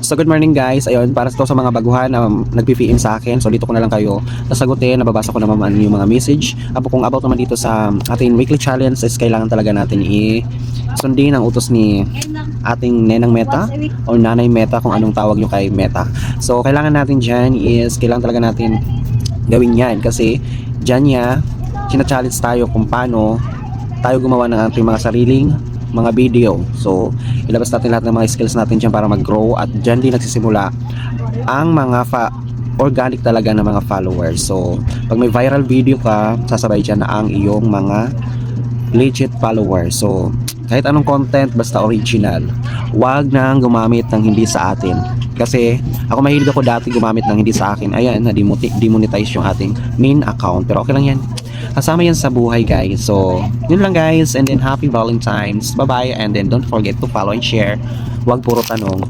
So good morning guys, ayun para to sa mga baguhan na nag-PM sa akin. So dito ko na lang kayo nasagutin, nababasa ko naman yung mga message. Kung about naman dito sa ating weekly challenge is kailangan talaga natin sundin ang utos ni ating Nenang Meta o Nanay Meta kung anong tawag nyo kay Meta. So kailangan natin dyan is kailangan talaga natin gawin yan kasi dyan niya sina-challenge tayo kung paano tayo gumawa ng ating mga sariling mga video. So, ilabas natin lahat ng mga skills natin dyan para mag-grow at dyan din nagsisimula ang mga organic talaga na mga followers. So, pag may viral video ka, sasabay dyan na ang iyong mga legit followers. So, kahit anong content, basta original. Huwag nang gumamit ng hindi sa atin. Kasi, ako mahilig ako dati gumamit ng hindi sa akin. Ayan, na-demonetize yung ating main account. Pero okay lang yan. Kasama yan sa buhay guys. So, yun lang guys. And then happy Valentine's. Bye bye. And then don't forget to follow and share. Huwag puro tanong.